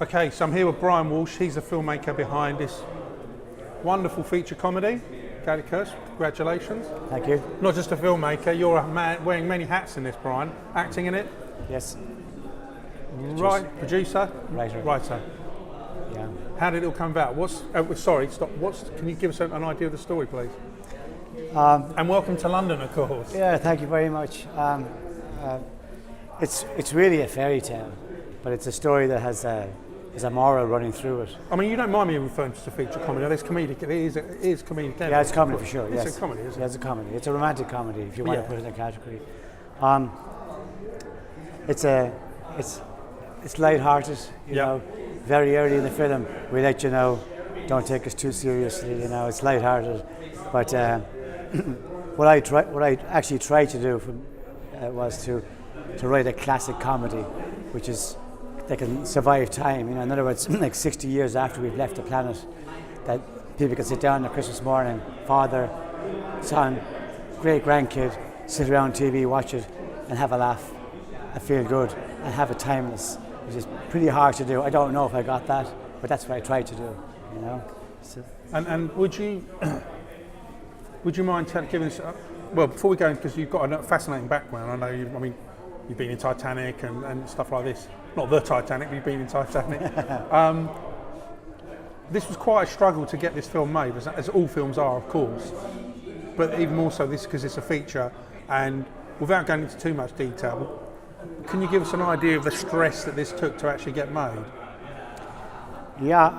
Okay, so I'm here with Brian Walsh. He's the filmmaker behind this wonderful feature comedy, Gaelic. Congratulations. Thank you. Not just a filmmaker, you're a man wearing many hats in this, Brian. Acting in it? Yes. Producer? Writer. Yeah. How did it all come about? Can you give us an idea of the story, please? And welcome to London, of course. Yeah, thank you very much. It's really a fairy tale, but it's a story that has a moral running through it. I mean, you don't mind me referring to feature comedy. There's comedic. It is comedic. Yeah, it's comedy for sure. Yes. It's a comedy, isn't it? Yeah, it's a comedy. It's a romantic comedy, if you want to put it in a category. It's light-hearted. You know, very early in the film, we let you know, don't take us too seriously. You know, it's light-hearted, but what I actually tried to do was to write a classic comedy, which is they can survive time. You know, in other words, like 60 years after we've left the planet, that people can sit down on Christmas morning, father, son, great grandkid, sit around TV, watch it, and have a laugh, and feel good, and have it timeless, which is pretty hard to do. I don't know if I got that, but that's what I tried to do. You know. So. And would you mind giving us? Well, before we go, because you've got a fascinating background. I know you've been in Titanic and stuff like this. Not the Titanic, but you've been in Titanic. This was quite a struggle to get this film made, as all films are, of course. But even more so this because it's a feature. And without going into too much detail, can you give us an idea of the stress that this took to actually get made? Yeah,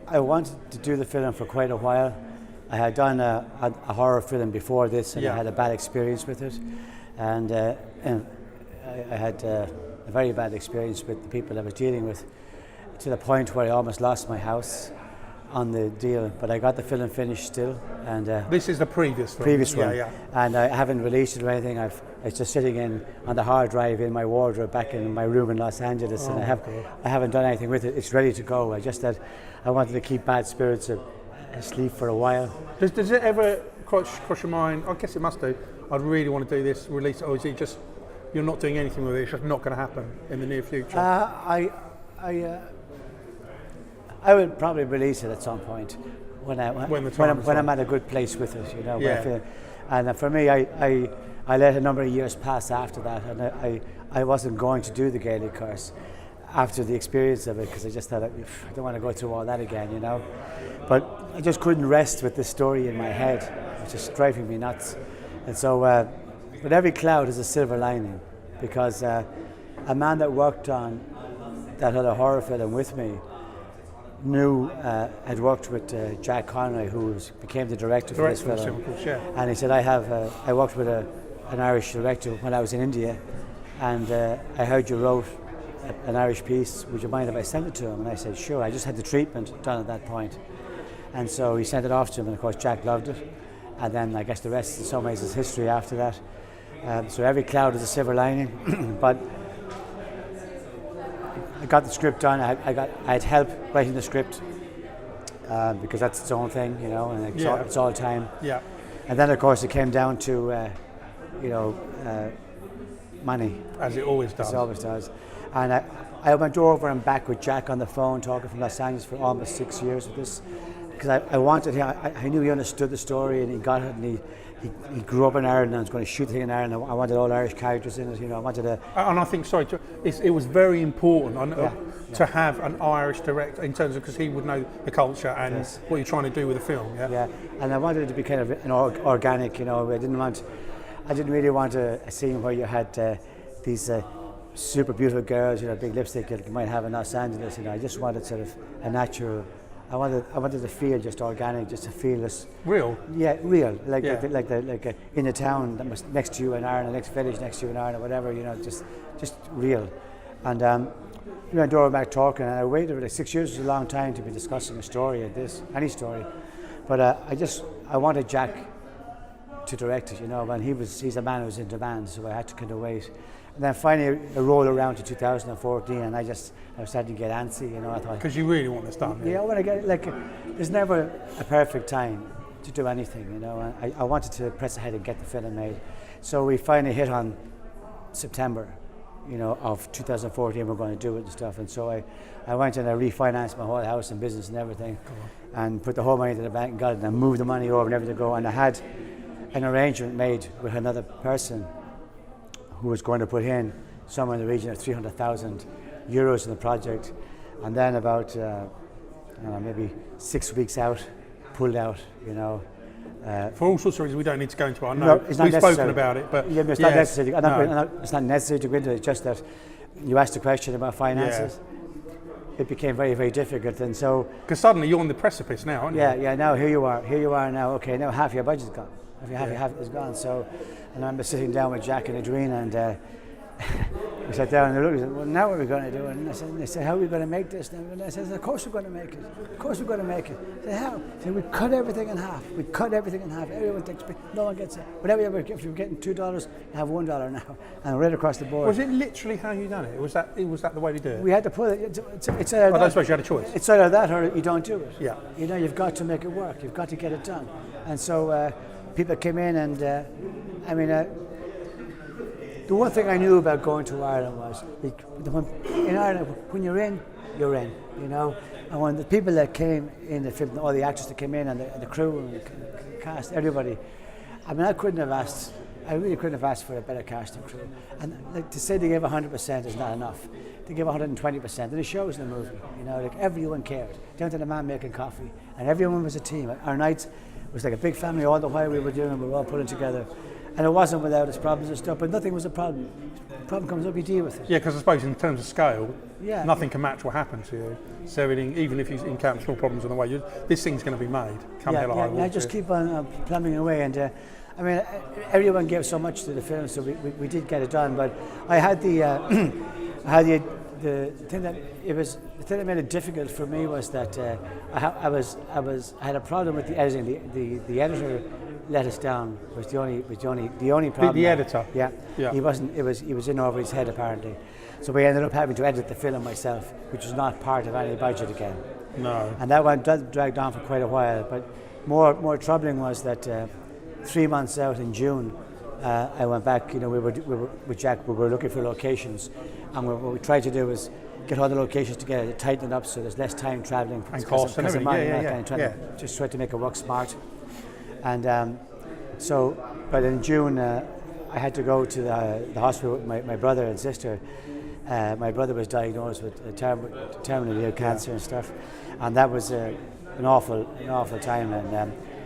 I wanted to do the film for quite a while. I had done a horror film before this, and I had a bad experience with it. And I had a very bad experience with the people I was dealing with, to the point where I almost lost my house on the deal. But I got the film finished still. And this is the previous film. Previous one. Yeah. And I haven't released it or anything. It's just sitting on the hard drive in my wardrobe back in my room in Los Angeles, and I haven't done anything with it. It's ready to go. I just that I wanted to keep bad spirits asleep for a while. Does it ever cross your mind? I guess it must do. I'd really want to do this, release it, or is it just you're not doing anything with it? It's just not going to happen in the near future. I would probably release it at some point when I'm at a good place with it. You know. Yeah. And for me, I let a number of years pass after that, and I wasn't going to do the Gaelic course after the experience of it, because I just thought I don't want to go through all that again, you know. But I just couldn't rest with the story in my head, which is driving me nuts. And so, but every cloud has a silver lining, because a man that worked on that other horror film with me had worked with Jack Conroy, who became the director for this film. And he said, I worked with an Irish director when I was in India, and I heard you wrote an Irish piece, would you mind if I sent it to him? And I said, sure. I just had the treatment done at that point. And so he sent it off to him, and of course Jack loved it. And then I guess the rest in some ways is history after that. So every cloud is a silver lining. But I got the script done. I had help writing the script, because that's its own thing, you know, and it's all time. Yeah. And then of course it came down to money. As it always does. As it always does. And I went over and back with Jack on the phone, talking from Los Angeles for almost 6 years with this, because I wanted him. I knew he understood the story, and he got it, and he grew up in Ireland and was going to shoot the thing in Ireland. I wanted all Irish characters in it, you know. I wanted to. And I think, it was very important to have an Irish director, in terms of, because he would know the culture and what you're trying to do with the film. Yeah, and I wanted it to be kind of an organic, you know. I didn't really want a scene where you had these super beautiful girls, you know, big lipstick that you might have in Los Angeles. You know, I just wanted sort of a natural. I wanted to feel just organic, just to feel this real. Yeah, real, like in the town that was next to you in Ireland, the next village next to you in Ireland, or whatever, you know, just real. And we went over back talking, and I waited like 6 years. Was a long time to be discussing a story like this, any story. But I wanted Jack to direct it, you know, and he's a man who's in demand, so I had to kind of wait. And then finally it rolled around to 2014, and I was starting to get antsy, you know. I thought, because you really want this done. Yeah, I want to get there's never a perfect time to do anything, you know. I wanted to press ahead and get the film made, so we finally hit on September, of 2014 we're going to do it and stuff. And so I went and I refinanced my whole house and business and everything, and put the whole money into the bank and got it, and I moved the money over and everything to go. And I had an arrangement made with another person who was going to put in somewhere in the region of 300,000 euros in the project, and then about maybe 6 weeks out, pulled out. For all sorts of reasons we don't need to go into. I know no, it's not we've necessary. spoken about it, but it's not necessary. It's not necessary to go into it. It's just that you asked a question about finances. It became very, very difficult, and so because suddenly you're on the precipice now, aren't you? Yeah. Now here you are now. Okay, now half your budget's gone. Half is gone. So, and I remember sitting down with Jack and Adrina, and we sat down and they looked and said, well, now what are we going to do? And they said, how are we going to make this? And I said, of course we're going to make it. Of course we're going to make it. I said, how? I said, we cut everything in half. Everyone takes, no one gets it. Whatever if you're getting $2, you have $1 now. And right across the board. Was it literally how you done it? Was that the way to do it? We had to put it. It's I don't suppose you had a choice. It's either that or you don't do it. Yeah. You've got to make it work. You've got to get it done. And so people came in, and the one thing I knew about going to Ireland was, in Ireland, when you're in, you're in, And when the people that came in the film, all the actors that came in, and the crew and the cast, everybody, I really couldn't have asked for a better casting crew. And to say they gave 100% is not enough. They gave 120%, and it shows in the movie. Everyone cared, down to the man making coffee, and everyone was a team. Our nights was like a big family all the while we were doing. We were all pulling together. And it wasn't without its problems and stuff, but nothing was a problem. The problem comes up, you deal with it. Yeah, because I suppose in terms of scale, nothing can match what happened to you. So everything, even if you encounter small problems on the way, this thing's going to be made. I just keep on plumbing away, and everyone gave so much to the film, so we did get it done. But I had the thing that made it difficult for me was that I had a problem with the editing. The editor let us down. Was the only problem. The editor. Yeah. He wasn't. He was in over his head apparently. So we ended up having to edit the film myself, which was not part of any budget again. No. And that dragged on for quite a while. But more troubling was that 3 months out in June, I went back. We were with Jack. We were looking for locations, and what we tried to do was get all the locations together, tighten it up so there's less time travelling and cost and everything. Just tried to make it work smart. And but in June, I had to go to the hospital with my brother and sister. My brother was diagnosed with terminally ill cancer and stuff, and that was an awful time.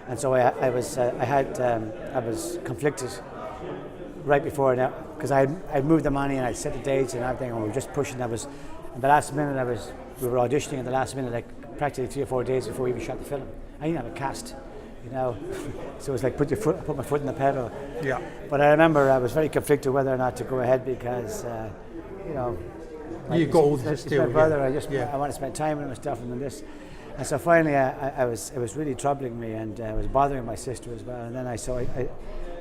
And so I was conflicted right before now, because I'd moved the money and I set the dates and everything, and we were just pushing. At the last minute, we were auditioning at the last minute, like practically 3 or 4 days before we even shot the film. I didn't have a cast. So it was like put my foot in the pedal. Yeah. But I remember I was very conflicted whether or not to go ahead because, you got all this deal. My brother, I want to spend time with him and stuff, and this. And so finally, it was really troubling me, and it was bothering my sister as well. And then I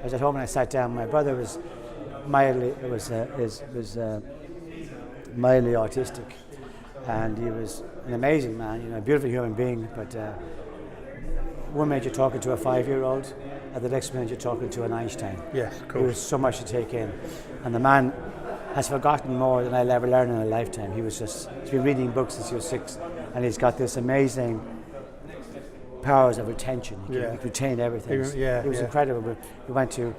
was at home and I sat down. My brother was mildly autistic, and he was an amazing man, a beautiful human being, but. One minute you're talking to a 5-year-old, and the next minute you're talking to an Einstein. Yes, of course. There was so much to take in, and the man has forgotten more than I'll ever learn in a lifetime. He's been reading books since he was 6, and he's got this amazing powers of retention. He can retain everything. It was incredible. We went to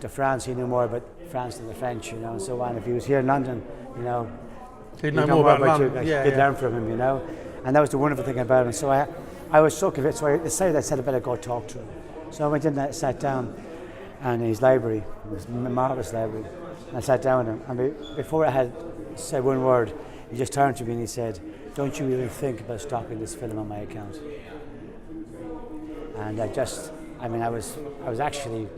France. He knew more about France than the French, and so on. If he was here in London, he'd know more about London. You'd learn from him, and that was the wonderful thing about him. So I was so convinced, so I decided I better go talk to him. So I went in and sat down in his library. It was a marvellous library. And I sat down with him, and before I had said one word, he just turned to me and he said, "Don't you even think about stopping this film on my account?" And I was actually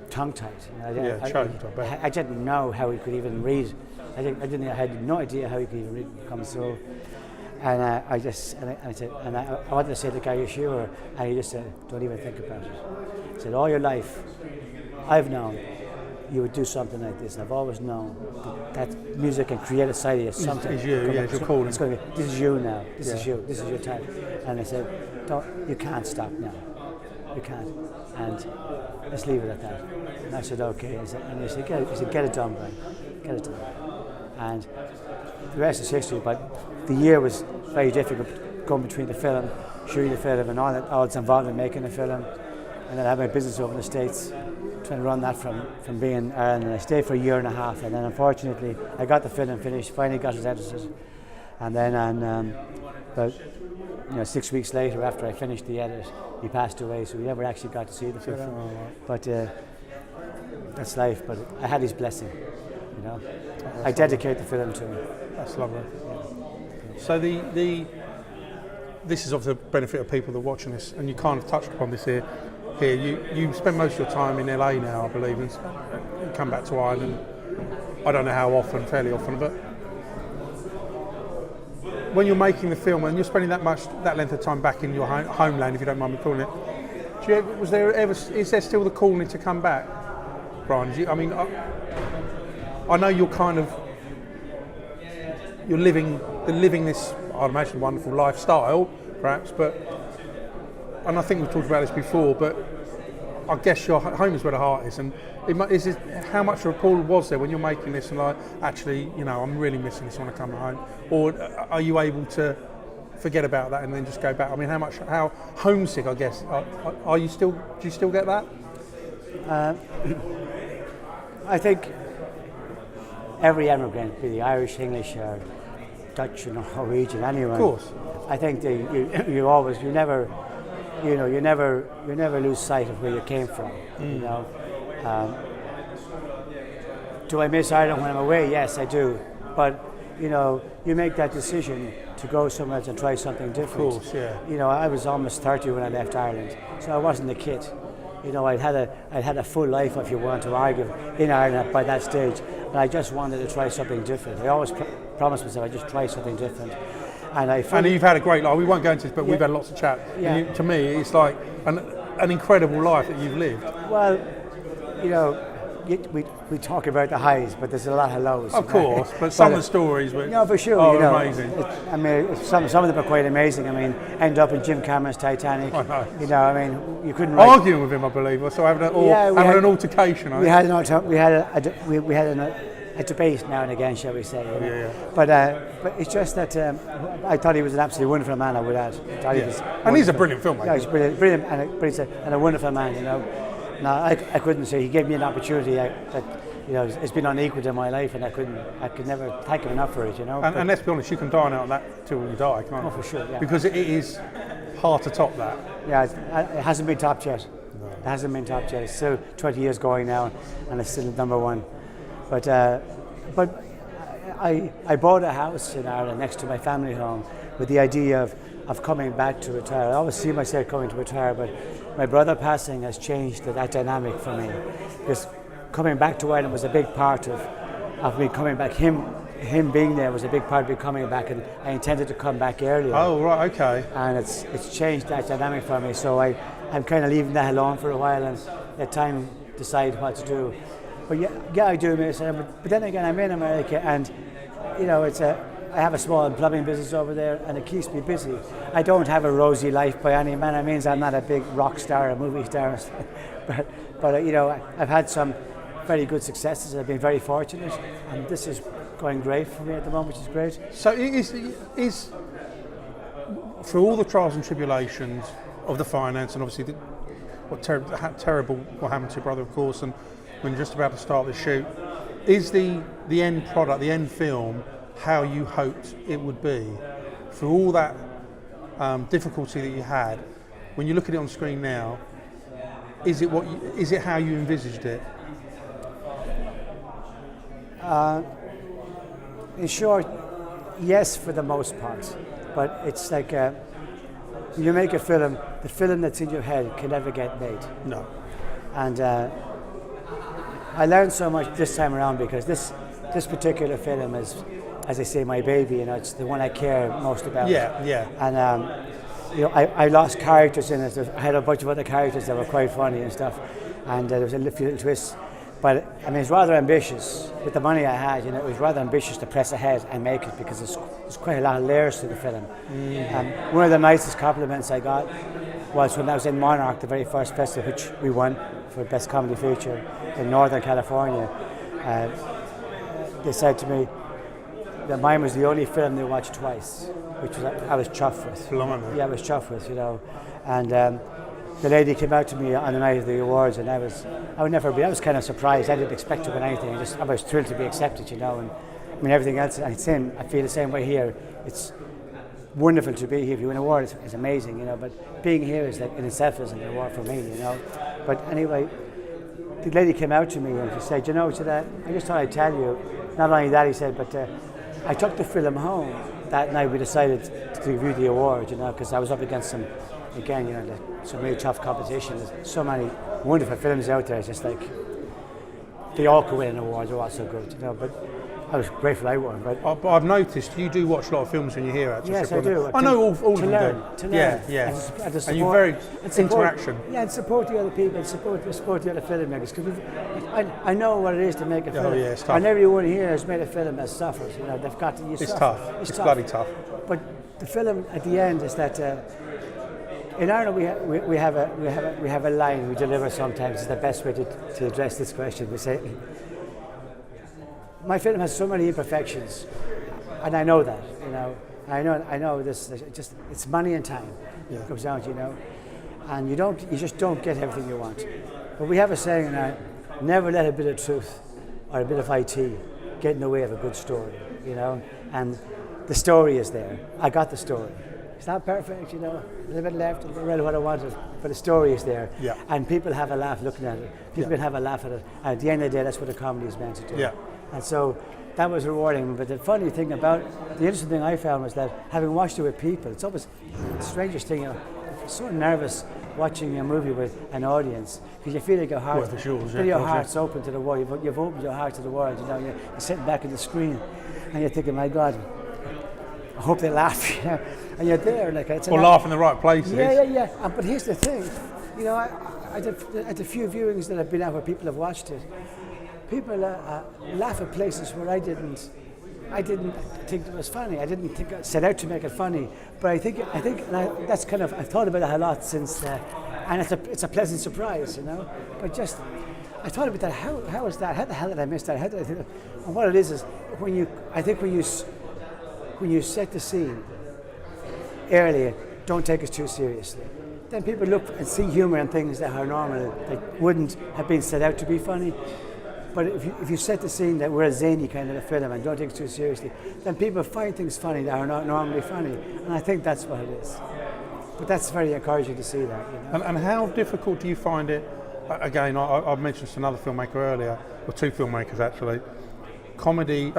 tongue-tied. I didn't know how he could even read. I had no idea how he could even read and come through. And I said, I wanted to say to the guy, "You sure?" And he just said, "Don't even think about it." He said, "All your life, I've known you would do something like this. I've always known that music can create a side of you. Something. It's you, it's your calling. It's going to be, this is you now. This is you. This is your time." And I said, "You can't stop now. you can't. And let's leave it at that. And I said, okay. And he said, get it done, Brian. Get it done. And the rest is history, but the year was very difficult going between the film, shooting the film, and all that's involved in making the film. And then I had my business over in the States, trying to run that from being in Ireland. And I stayed for a year and a half, and then unfortunately I got the film finished, finally got it edited. And then about 6 weeks later, after I finished the edit, he passed away, so we never actually got to see the film. But that's life, but I had his blessing, you know. I dedicate the film to him. That's lovely. Yeah. So this is of the benefit of people that are watching this, and you kind of touched upon this here. You spend most of your time in LA now, I believe, and come back to Ireland. I don't know how often, fairly often, but when you're making the film and you're spending that length of time back in your homeland, if you don't mind me calling it, is there still the calling to come back, Brian? I know you're living this, I'd imagine, wonderful lifestyle, perhaps, and I think we've talked about this before, but I guess your home is where the heart is, and how much of a pull was there when you're making this and actually, I'm really missing this when I come home, or are you able to forget about that and then just go back? I mean, how homesick, I guess, do you still get that? I think every immigrant, be the Irish, English, or Dutch, Norwegian, anyone. Of course. I think that you never lose sight of where you came from. Do I miss Ireland when I'm away? Yes, I do. But you make that decision to go somewhere else and try something different. Of course, yeah. I was almost 30 when I left Ireland, so I wasn't a kid. I'd had a full life, if you want to argue, in Ireland by that stage, and I just wanted to try something different. I always promised myself I'd just try something different. And you've had a great life. We won't go into this, but we've had lots of chat. Yeah. To me, it's like an incredible life that you've lived. Well, we talk about the highs, but there's a lot of lows. Of course, but some of the stories were for sure, amazing. Some of them are quite amazing. End up in Jim Cameron's Titanic. I know. You couldn't arguing with him, I believe, so having an altercation. We had a debate now and again, shall we say? Yeah. But it's just that I thought he was an absolutely wonderful man. I would add. And he's a brilliant filmmaker. Yeah, he's brilliant, and a wonderful man. Now I couldn't say he gave me an opportunity that it's been unequaled in my life, and I could never thank him enough for it. And let's be honest, you can dine out on that till you die, can't you? Oh, for sure. Yeah. Because it is hard to top that. Yeah, it hasn't been topped yet. No. It hasn't been topped yet. It's still 20 years going now, and it's still number one. But I bought a house in Ireland next to my family home with the idea of coming back to retire. I always see myself coming to retire, but my brother passing has changed that dynamic for me, because coming back to Ireland was a big part of me coming back. Him being there was a big part of me coming back, and I intended to come back earlier. Oh, right, okay. And it's changed that dynamic for me, so I'm kind of leaving that alone for a while and let time decide what to do. But yeah, I do miss it. But then again, I'm in America, and I have a small plumbing business over there, and it keeps me busy. I don't have a rosy life by any manner of means. I'm not a big rock star, a movie star, but I've had some very good successes. I've been very fortunate, and this is going great for me at the moment, which is great. So is through all the trials and tribulations of the finance, and obviously what terrible what happened to your brother, of course, and when you're just about to start the shoot, is the end product, the end film, how you hoped it would be? Through all that difficulty that you had, when you look at it on screen now, is it how you envisaged it? In short, yes, for the most part. But it's like when you make a film, the film that's in your head can never get made. No. And I learned so much this time around, because this particular film is, as I say, my baby. It's the one I care most about. Yeah. And I lost characters in it. I had a bunch of other characters that were quite funny and stuff, and there was a few little twists. But it's rather ambitious. With the money I had, it was rather ambitious to press ahead and make it, because there's quite a lot of layers to the film. One of the nicest compliments I got was when I was in Monarch, the very first festival, which we won for Best Comedy Feature in Northern California. They said to me that mine was the only film they watched twice, which was I was chuffed with. Blimey. Yeah, I was chuffed with, you know. And the lady came out to me on the night of the awards, and I was kind of surprised. I didn't expect to win anything. I was thrilled to be accepted, you know. And I mean, everything else, I feel the same way here. It's wonderful to be here. If you win an award, it's amazing, you know. But being here is like in itself is an award for me, you know. But anyway, the lady came out to me and she said, you know, I just thought I'd tell you. Not only that, he said, but I took the film home that night. We decided to give you the award, you know, because I was up against some really tough competition. There's so many wonderful films out there. It's just like they all could win an award. They're all so good, you know. But I was grateful I won. But I've noticed you do watch a lot of films when you're here. Actually, yes, I do. I know all of them to learn. Yeah. And you're very interaction. And support the other people, support the other filmmakers. Because I know what it is to make a film. Oh yeah, it's tough. And everyone here has made a film that suffers. You know, they've got to. It's tough. It's bloody tough. But the film at the end is that. In Ireland, we have a line we deliver sometimes. It's the best way to address this question. We say, "My film has so many imperfections, and I know that. You know, I know this. It's money and time. Yeah. It comes down to, you know, and you just don't get everything you want. But we have a saying now: never let a bit of truth or a bit of IT get in the way of a good story. You know, and the story is there. I got the story. It's not perfect, you know, a little bit left, a little bit what I wanted, but the story is there. Yeah. And people have a laugh looking at it. People can have a laugh at it. And at the end of the day, that's what a comedy is meant to do. Yeah. And so that was rewarding. But the funny thing the interesting thing I found was that having watched it with people, it's always the strangest thing, you know, I'm so nervous watching a movie with an audience because you feel like your heart's open to the world. You've opened your heart to the world, you know, you're sitting back at the screen and you're thinking, my God, I hope they laugh, you know. And you're there, like it's laugh in the right places. Yeah. But here's the thing, you know, I did at the few viewings that I've been at where people have watched it, people laugh at places where I didn't think it was funny. I didn't think I set out to make it funny. But I think that's kind of I've thought about it a lot since, and it's a pleasant surprise, you know. But just I thought about that. How is that? How the hell did I miss that? How did I think? And what it is when you set the scene earlier, don't take us too seriously. Then people look and see humour in things that are normal, that wouldn't have been set out to be funny. But if you set the scene that we're a zany kind of a film and don't take it too seriously, then people find things funny that are not normally funny. And I think that's what it is. But that's very encouraging to see that. You know? And how difficult do you find it? Again, I mentioned another filmmaker earlier, or two filmmakers actually. Comedy.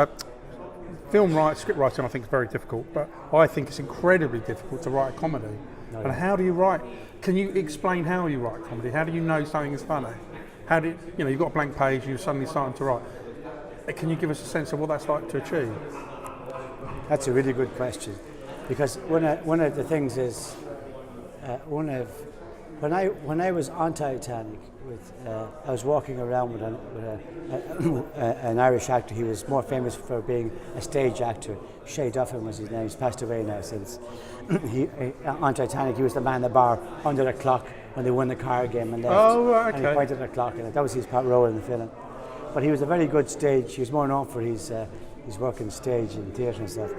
Script writing I think is very difficult, but I think it's incredibly difficult to write a comedy. No, and how do you write? Can you explain how you write comedy? How do you know something is funny? How do you've got a blank page, you're suddenly starting to write. Can you give us a sense of what that's like to achieve? That's a really good question, because one of the things is when I was on Titanic, I was walking around with an Irish actor. He was more famous for being a stage actor. Shay Duffin was his name. He's passed away now since. On Titanic, he was the man in the bar under the clock when they won the card game and left. Oh, right, okay. And he pointed at the clock, and that was his part role in the film. But he was a very good stage. He was more known for his work in stage and theatre and stuff.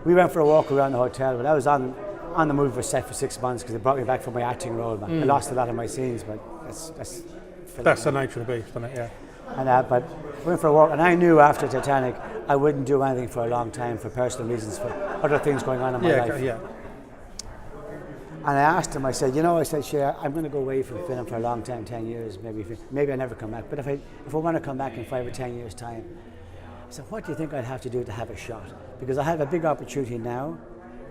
We went for a walk around the hotel, but I was on the movie set for 6 months because they brought me back for my acting role. I lost a lot of my scenes, but that's the nature of the beast, isn't it? Yeah. And but went for a walk, and I knew after Titanic I wouldn't do anything for a long time for personal reasons, for other things going on in my life. Yeah. And I asked him, I said, Shay, I'm going to go away from film for a long time, 10 years, maybe I never come back. But if I want to come back in 5 or 10 years' time, I said, what do you think I'd have to do to have a shot? Because I have a big opportunity now.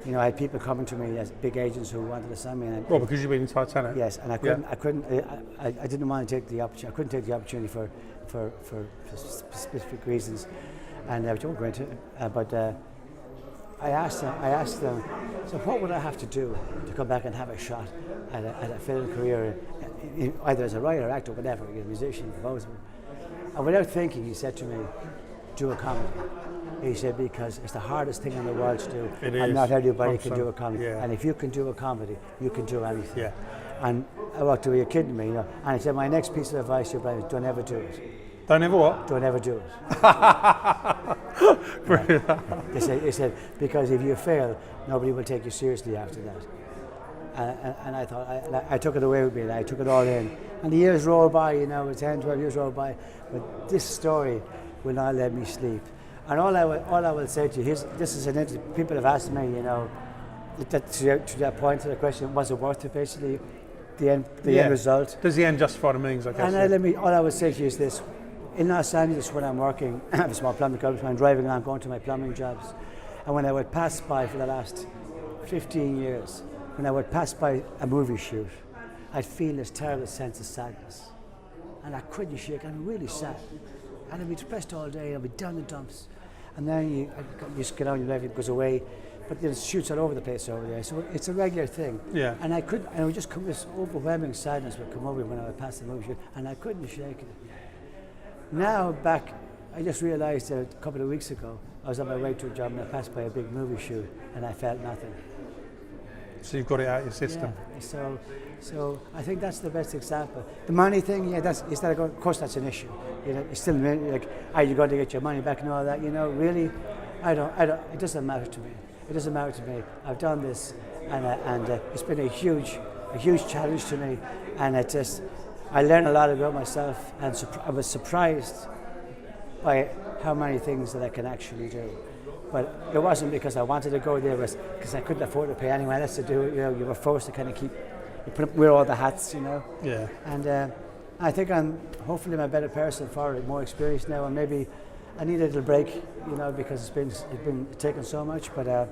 You know, I had people coming to me as big agents who wanted to sign me. Well, because you've been in Titanic. Yes, and I didn't want to take the opportunity. I couldn't take the opportunity for specific reasons, and I won't go into it. But I asked them, so what would I have to do to come back and have a shot at a film career, either as a writer, actor, whatever, a musician, composer? And without thinking, he said to me, do a comedy. He said, because it's the hardest thing in the world to do, It and is. not everybody can 100%. do a comedy. Yeah. And if you can do a comedy, you can do anything. Yeah. And I walked away, you're kidding me, you know. And he said, my next piece of advice to you, Brian, is don't ever do it. Don't ever what? Don't ever do it. Brilliant. He said, because if you fail, nobody will take you seriously after that. And I thought, I took it away with me, and I took it all in. And the years rolled by, you know, 10, 12 years rolled by, but this story will not let me sleep. And all I will say to you, this is people have asked me, you know, to that point, to the question, was it worth it, basically, the end result? Does the end justify the means, I guess? And all I would say to you is this. In Los Angeles, when I'm working, I have a small plumbing company, I'm driving around going to my plumbing jobs. And when I would pass by for the last 15 years, when I would pass by a movie shoot, I'd feel this terrible sense of sadness. And I couldn't shake, I'm really sad. And I'd be depressed all day, I'd be down in the dumps. And then you just get on, your life, it goes away. But there's shoots all over the place over there, so it's a regular thing. Yeah. And it would just come, this overwhelming sadness would come over me when I would pass the movie shoot, and I couldn't shake it. Now back, I just realised that a couple of weeks ago, I was on my way to a job and I passed by a big movie shoot and I felt nothing. So you've got it out of your system. Yeah. So I think that's the best example. The money thing, of course that's an issue. You know, it's still like, are you going to get your money back and all that? You know, really, I don't. It doesn't matter to me. It doesn't matter to me. I've done this, and it's been a huge challenge to me, and I learned a lot about myself, and I was surprised by how many things that I can actually do. But it wasn't because I wanted to go there, it was because I couldn't afford to pay anyone else to do it. You know, you were forced to kind of wear all the hats, you know. Yeah. And I think hopefully I'm a better person for it, more experienced now, and maybe I need a little break, you know, because it's been taken so much. But I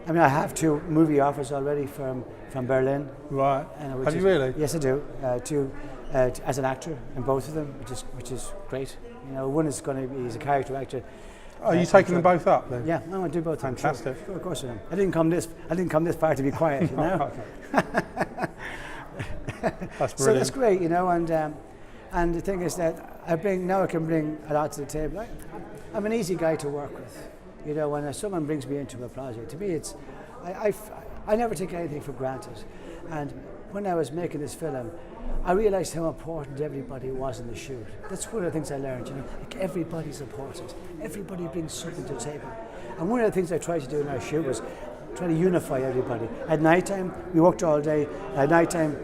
mean, I have 2 movie offers already from Berlin. Right. Have you really? Yes, I do. As an actor in both of them, which is great. You know, one is he's a character actor. Are you taking them both up then? Yeah, I want to do both. Fantastic. Sure, of course I am. I didn't come this far to be quiet, you know. That's brilliant. So that's great, you know. And the thing is that I can bring a lot to the table. I'm an easy guy to work with. You know, when someone brings me into a project, to me I never take anything for granted. And when I was making this film, I realised how important everybody was in the shoot. That's one of the things I learned, you know, like everybody's important. Everybody brings something to the table. And one of the things I tried to do in our shoot was try to unify everybody. At night time, we worked all day. At night time,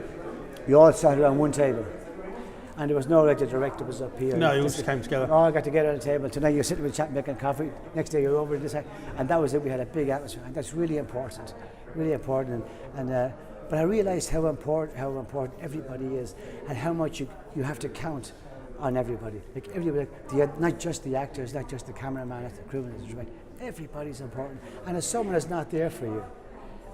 we all sat around one table. And there was no, like, the director was up here. No, you all just came together. All got together on the table. Tonight you're sitting with chat, making coffee. Next day you're over this side. And that was it. We had a big atmosphere. And that's really important. Really important. But I realised how important everybody is, and how much you have to count on everybody. Like everybody, not just the actors, not just the cameraman, not the crewman, everybody's important. And if someone is not there for you,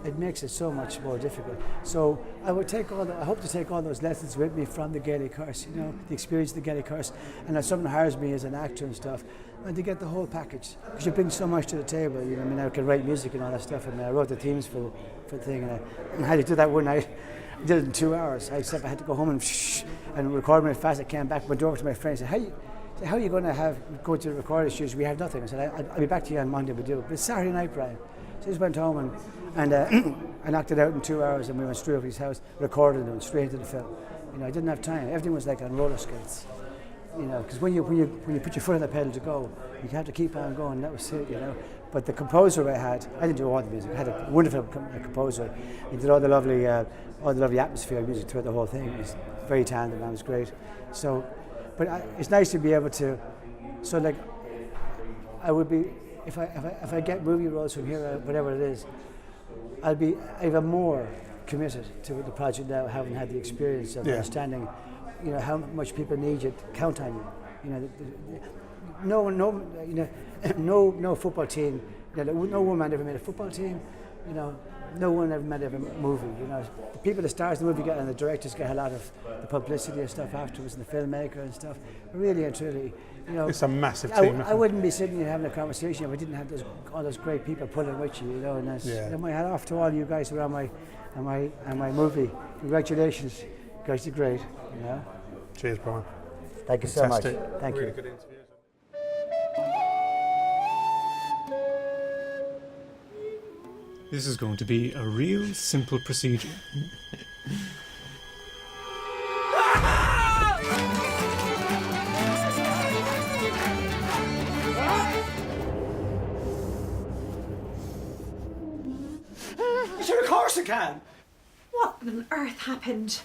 it makes it so much more difficult. So I hope to take all those lessons with me from the Gaelic course, you know, the experience of the Gaelic course. And if someone hires me as an actor and stuff, and to get the whole package, because you bring so much to the table. You know, I mean, I can write music and all that stuff, and I wrote the themes for the thing, and I had to do that one night. I did it in 2 hours. I had to go home and record it fast. I came back, went over to my friend and said, how are you going to go to the recording studios? We have nothing. I said, I'll be back to you on Monday, we do. But it's Saturday night, Brian. So I just went home and I knocked it out in 2 hours, and we went straight over to his house, recorded it, and straight into the film. You know, I didn't have time. Everything was like on roller skates. You know, because when you put your foot on the pedal to go, you have to keep on going. That was it, you know. But the composer I didn't do all the music. I had a wonderful composer. He did all the lovely atmosphere music throughout the whole thing. He was very talented, and it was great. So, but it's nice to be able to. So, like, I would be if I get movie roles from here, whatever it is, I'll be even more committed to the project now, having had the experience of understanding, you know, how much people need you to count on you. You know, no football team. You know, no one man ever made a football team. You know, no one ever made a movie. You know, the people that stars the movie get, and the directors get a lot of the publicity and stuff afterwards, and the filmmaker and stuff. Really and truly, you know, it's a massive team. I wouldn't be sitting here having a conversation if I didn't have all those great people pulling with you. You know, and my hat off to all you guys around my movie. Congratulations, you guys did great. You know. Cheers, Brian. Thank you Fantastic. so much. Thank really you. Good interview. This is going to be a real simple procedure. Sure, of course I can. What on earth happened?